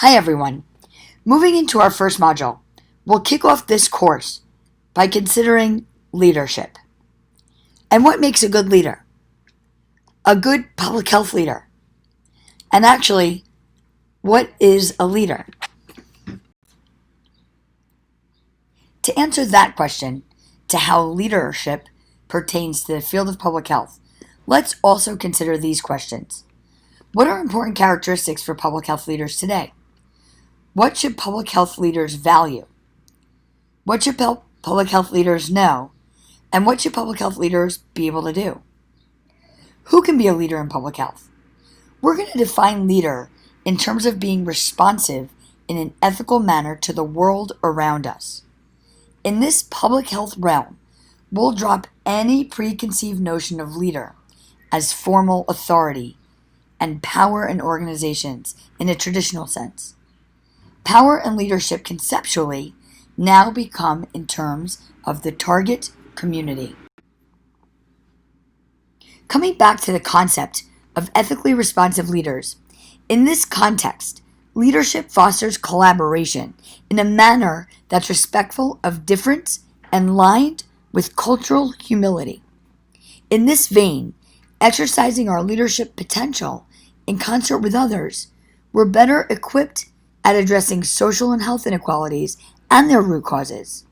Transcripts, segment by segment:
Hi everyone. Moving into our first module, we'll kick off this course by considering leadership. And what makes a good leader? A good public health leader. And actually, what is a leader? To answer that question, to how leadership pertains to the field of public health, let's also consider these questions. What are important characteristics for public health leaders today? What should public health leaders value? What should public health leaders know? And what should public health leaders be able to do? Who can be a leader in public health? We're going to define leader in terms of being responsive in an ethical manner to the world around us. In this public health realm, we'll drop any preconceived notion of leader as formal authority and power in organizations in a traditional sense. Power and leadership conceptually now become in terms of the target community. Coming back to the concept of ethically responsive leaders, in this context, leadership fosters collaboration in a manner that's respectful of difference and lined with cultural humility. In this vein, exercising our leadership potential in concert with others, we're better equipped at addressing social and health inequalities and their root causes.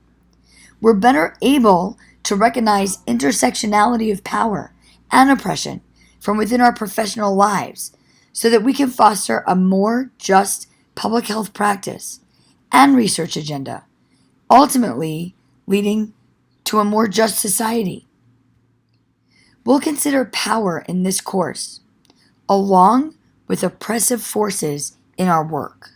We're better able to recognize intersectionality of power and oppression from within our professional lives so that we can foster a more just public health practice and research agenda, ultimately leading to a more just society. We'll consider power in this course, along with oppressive forces in our work.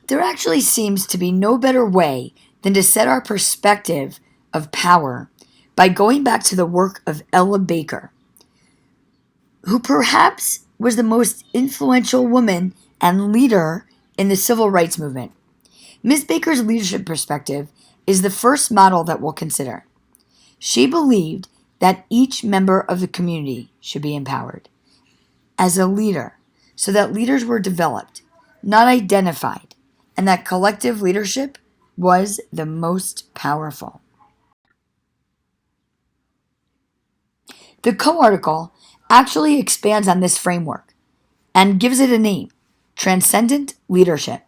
There actually seems to be no better way than to set our perspective of power by going back to the work of Ella Baker, who perhaps was the most influential woman and leader in the civil rights movement. Ms. Baker's leadership perspective is the first model that we'll consider. She believed that each member of the community should be empowered as a leader so that leaders were developed, not identified, and that collective leadership was the most powerful. The co-article actually expands on this framework and gives it a name, Transcendent Leadership.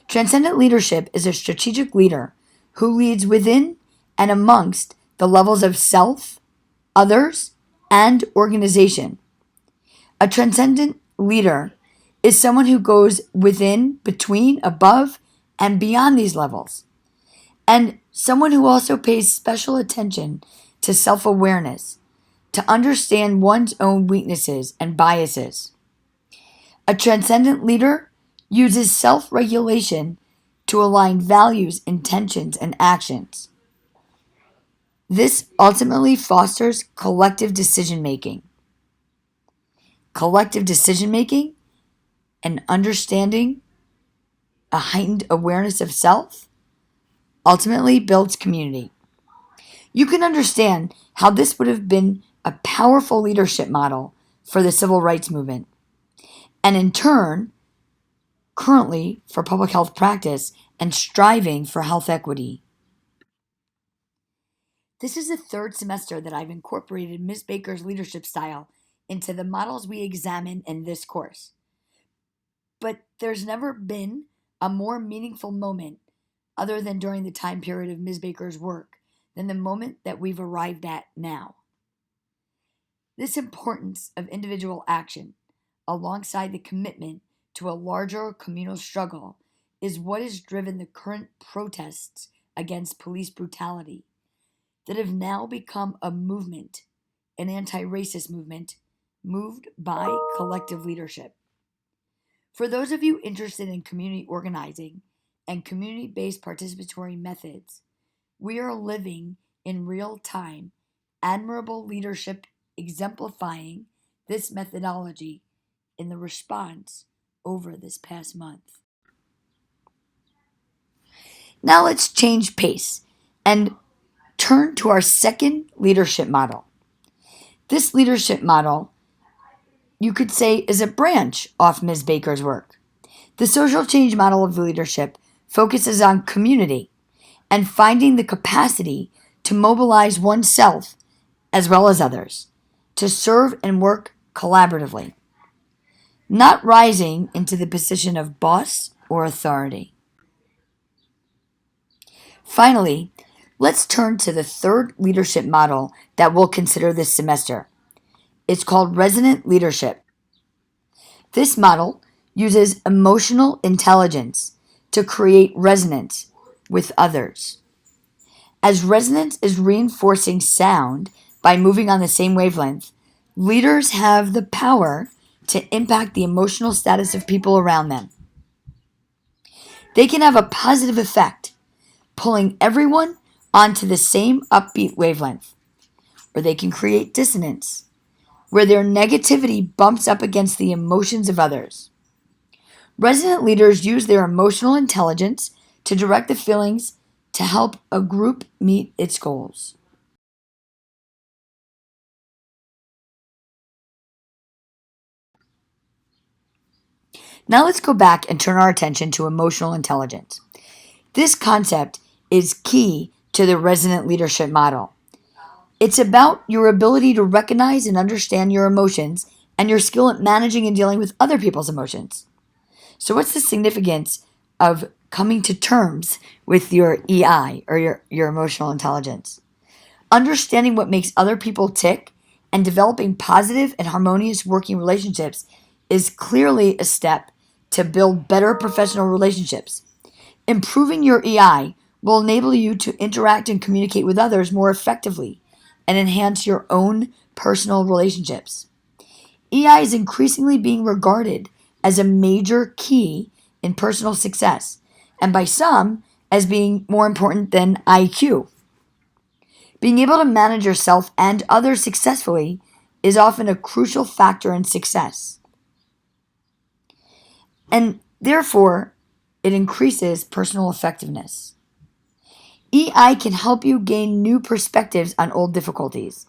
Transcendent leadership is a strategic leader who leads within and amongst the levels of self, others, and organization. A transcendent leader is someone who goes within, between, above, and beyond these levels, and someone who also pays special attention to self-awareness, to understand one's own weaknesses and biases. A transcendent leader uses self-regulation to align values, intentions, and actions. This ultimately fosters collective decision-making. Collective decision-making and understanding a heightened awareness of self ultimately builds community. You can understand how this would have been a powerful leadership model for the civil rights movement, and in turn, currently for public health practice and striving for health equity. This is the third semester that I've incorporated Ms. Baker's leadership style into the models we examine in this course. But there's never been a more meaningful moment, other than during the time period of Ms. Baker's work, than the moment that we've arrived at now. This importance of individual action, alongside the commitment to a larger communal struggle, is what has driven the current protests against police brutality that have now become a movement, an anti-racist movement, moved by collective leadership. For those of you interested in community organizing and community-based participatory methods, we are living in real time admirable leadership exemplifying this methodology in the response over this past month. Now let's change pace and turn to our second leadership model. This leadership model, you could say, is a branch off Ms. Baker's work. The social change model of leadership focuses on community and finding the capacity to mobilize oneself as well as others to serve and work collaboratively, not rising into the position of boss or authority. Finally, let's turn to the third leadership model that we'll consider this semester. It's called resonant leadership. This model uses emotional intelligence to create resonance with others. As resonance is reinforcing sound by moving on the same wavelength, leaders have the power to impact the emotional status of people around them. They can have a positive effect, pulling everyone onto the same upbeat wavelength, or they can create dissonance, where their negativity bumps up against the emotions of others. Resonant leaders use their emotional intelligence to direct the feelings to help a group meet its goals. Now let's go back and turn our attention to emotional intelligence. This concept is key to the resonant leadership model. It's about your ability to recognize and understand your emotions and your skill at managing and dealing with other people's emotions. So what's the significance of coming to terms with your EI, or your emotional intelligence? Understanding what makes other people tick and developing positive and harmonious working relationships is clearly a step to build better professional relationships. Improving your EI will enable you to interact and communicate with others more effectively and enhance your own personal relationships. EI is increasingly being regarded as a major key in personal success, and by some as being more important than IQ. Being able to manage yourself and others successfully is often a crucial factor in success. And therefore, it increases personal effectiveness. EI can help you gain new perspectives on old difficulties,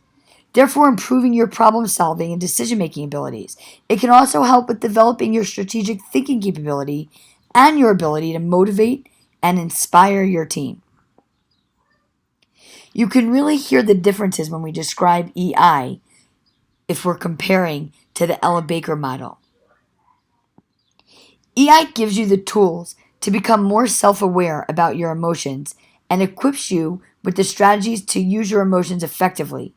therefore improving your problem solving and decision making abilities. It can also help with developing your strategic thinking capability and your ability to motivate and inspire your team. You can really hear the differences when we describe EI if we're comparing to the Ella Baker model. EI gives you the tools to become more self-aware about your emotions and equips you with the strategies to use your emotions effectively,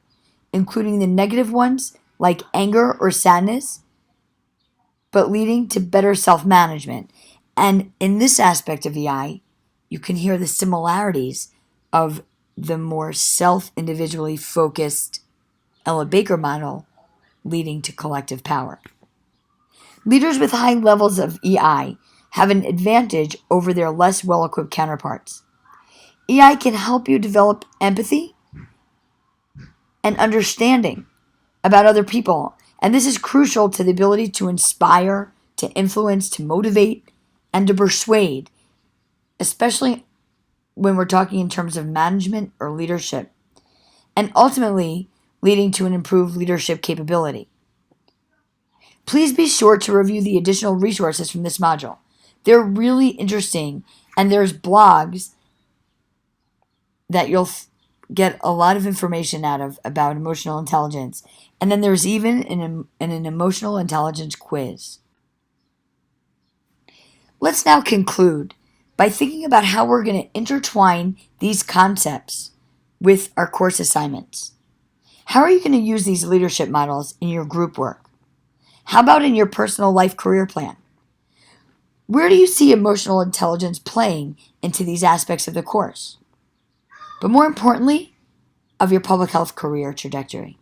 including the negative ones like anger or sadness, but leading to better self-management. And in this aspect of EI, you can hear the similarities of the more self-individually focused Ella Baker model leading to collective power. Leaders with high levels of EI have an advantage over their less well-equipped counterparts. EI can help you develop empathy and understanding about other people, and this is crucial to the ability to inspire, to influence, to motivate, and to persuade, especially when we're talking in terms of management or leadership, and ultimately leading to an improved leadership capability. Please be sure to review the additional resources from this module. They're really interesting, and there's blogs that you'll get a lot of information out of about emotional intelligence. And then there's even an emotional intelligence quiz. Let's now conclude by thinking about how we're going to intertwine these concepts with our course assignments. How are you going to use these leadership models in your group work? How about in your personal life career plan? Where do you see emotional intelligence playing into these aspects of the course? But more importantly, of your public health career trajectory.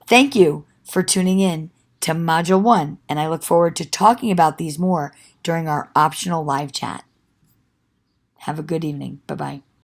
Thank you for tuning in to Module 1, and I look forward to talking about these more during our optional live chat. Have a good evening. Bye-bye.